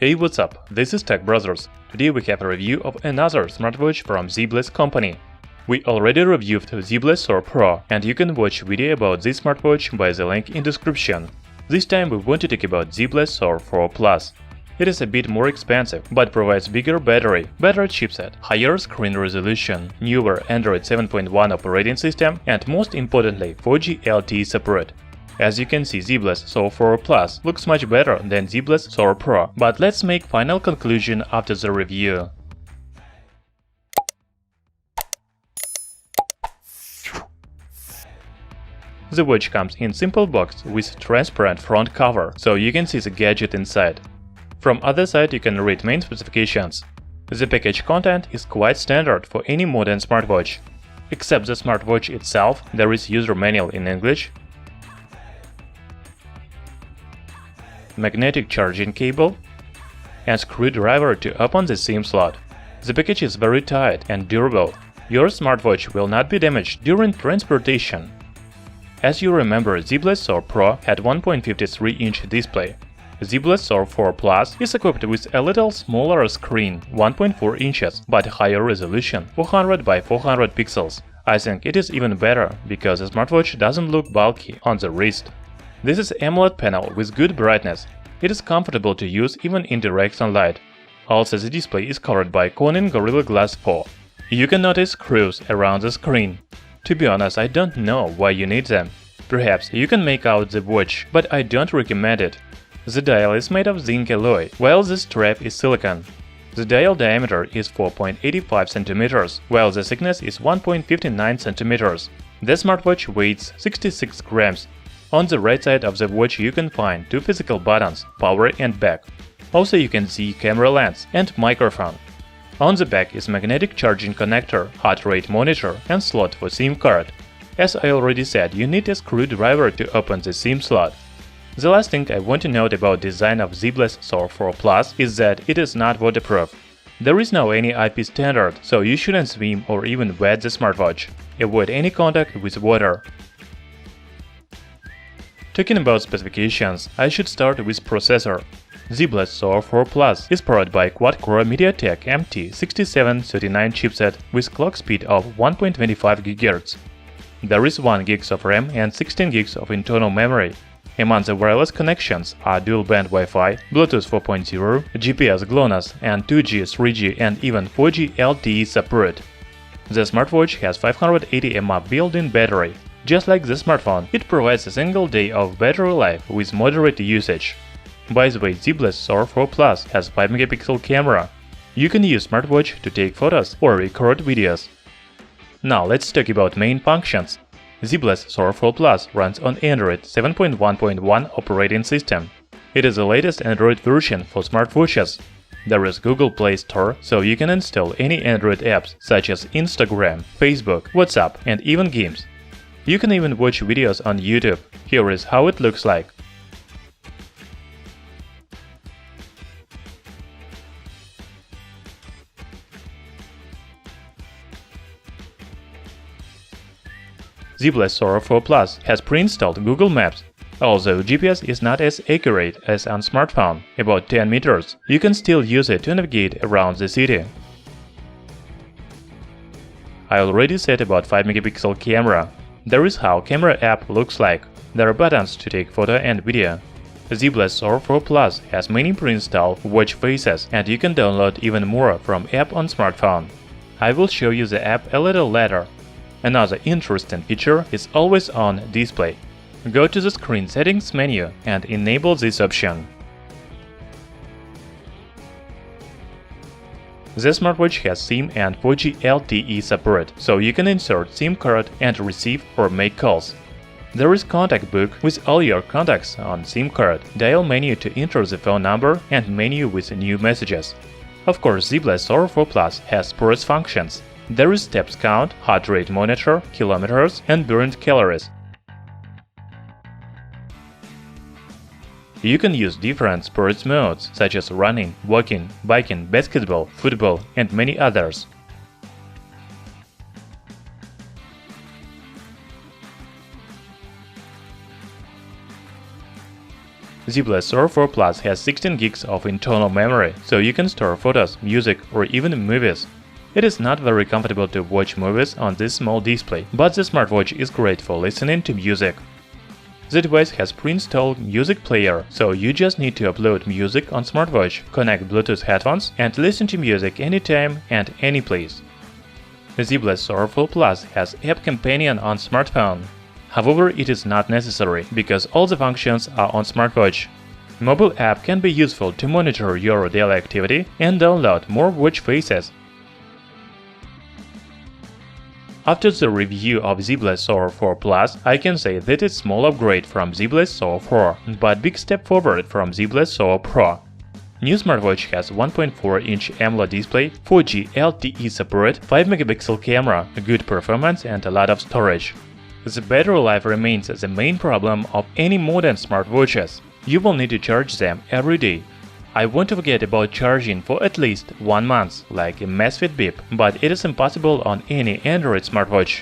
Hey, what's up? This is Tech Brothers. Today we have a review of another smartwatch from Zeblaze company. We already reviewed Zeblaze Thor Pro, and you can watch video about this smartwatch by the link in description. This time we want to talk about Zeblaze Thor 4 Plus. It is a bit more expensive, but provides bigger battery, better chipset, higher screen resolution, newer Android 7.1 operating system, and most importantly 4G LTE support. As you can see, Zeblaze Thor 4 Plus looks much better than Zeblaze Thor Pro, but let's make final conclusion after the review. The watch comes in simple box with transparent front cover, so you can see the gadget inside. From other side you can read main specifications. The package content is quite standard for any modern smartwatch. Except the smartwatch itself, there is user manual in English, magnetic charging cable, and screwdriver to open the SIM slot. The package is very tight and durable. Your smartwatch will not be damaged during transportation. As you remember, Zeblaze Thor Pro had 1.53-inch display. Zeblaze Thor 4 Plus is equipped with a little smaller screen, 1.4 inches, but higher resolution, 400 by 400 pixels. I think it is even better, because the smartwatch doesn't look bulky on the wrist. This is AMOLED panel with good brightness. It is comfortable to use even in direct sunlight. Also, the display is covered by Corning Gorilla Glass 4. You can notice screws around the screen. To be honest, I don't know why you need them. Perhaps you can make out the watch, but I don't recommend it. The dial is made of zinc alloy, while the strap is silicon. The dial diameter is 4.85 cm, while the thickness is 1.59 cm. The smartwatch weighs 66 grams. On the right side of the watch you can find two physical buttons, power and back. Also you can see camera lens and microphone. On the back is magnetic charging connector, heart rate monitor and slot for SIM card. As I already said, you need a screwdriver to open the SIM slot. The last thing I want to note about design of Zeblaze Thor 4 Plus is that it is not waterproof. There is no any IP standard, so you shouldn't swim or even wet the smartwatch. Avoid any contact with water. Talking about specifications, I should start with processor. Zeblaze Thor 4 Plus is powered by quad-core MediaTek MT6739 chipset with clock speed of 1.25 GHz. There is 1 GB of RAM and 16 GB of internal memory. Among the wireless connections are dual-band Wi-Fi, Bluetooth 4.0, GPS GLONASS, and 2G, 3G and even 4G LTE support. The smartwatch has 580 mAh built-in battery. Just like the smartphone, it provides a single day of battery life with moderate usage. By the way, Zeblaze Thor 4 Plus has 5-megapixel camera. You can use smartwatch to take photos or record videos. Now let's talk about main functions. Zeblaze Thor 4 Plus runs on Android 7.1.1 operating system. It is the latest Android version for smartwatches. There is Google Play Store, so you can install any Android apps such as Instagram, Facebook, WhatsApp and even games. You can even watch videos on YouTube. Here is how it looks like. Zeblaze Thor 4 Plus has pre-installed Google Maps. Although GPS is not as accurate as on smartphone, about 10 meters, you can still use it to navigate around the city. I already said about 5-megapixel camera. There is how camera app looks like. There are buttons to take photo and video. Zeblaze Thor 4 Plus has many pre-installed watch faces, and you can download even more from app on smartphone. I will show you the app a little later. Another interesting feature is always on display. Go to the screen settings menu and enable this option. The smartwatch has SIM and 4G LTE support, so you can insert SIM card and receive or make calls. There is contact book with all your contacts on SIM card, dial menu to enter the phone number and menu with new messages. Of course, Zeblaze Thor 4 Plus has sports functions. There is steps count, heart rate monitor, kilometers and burned calories. You can use different sports modes such as running, walking, biking, basketball, football and many others. Zeblaze Thor 4 Plus has 16 gigs of internal memory, so you can store photos, music, or even movies. It is not very comfortable to watch movies on this small display, but the smartwatch is great for listening to music. The device has pre-installed music player, so you just need to upload music on smartwatch, connect Bluetooth headphones, and listen to music anytime and any place. The Zeblaze Thor 4 Plus has App Companion on smartphone. However, it is not necessary, because all the functions are on smartwatch. Mobile app can be useful to monitor your daily activity and download more watch faces. After the review of Zeblaze Thor 4 Plus, I can say that it's small upgrade from Zeblaze Thor 4, but big step forward from Zeblaze Thor Pro. New smartwatch has 1.4-inch AMOLED display, 4G LTE support, 5-megapixel camera, good performance and a lot of storage. The battery life remains the main problem of any modern smartwatches. You will need to charge them every day. I won't forget about charging for at least 1 month, like a massive beep, but it is impossible on any Android smartwatch.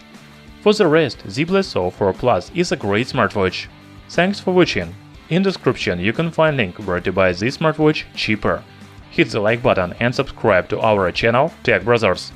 For the rest, Zeblaze Thor 4 Plus is a great smartwatch. Thanks for watching. In the description you can find link where to buy this smartwatch cheaper. Hit the like button and subscribe to our channel Tech Brothers.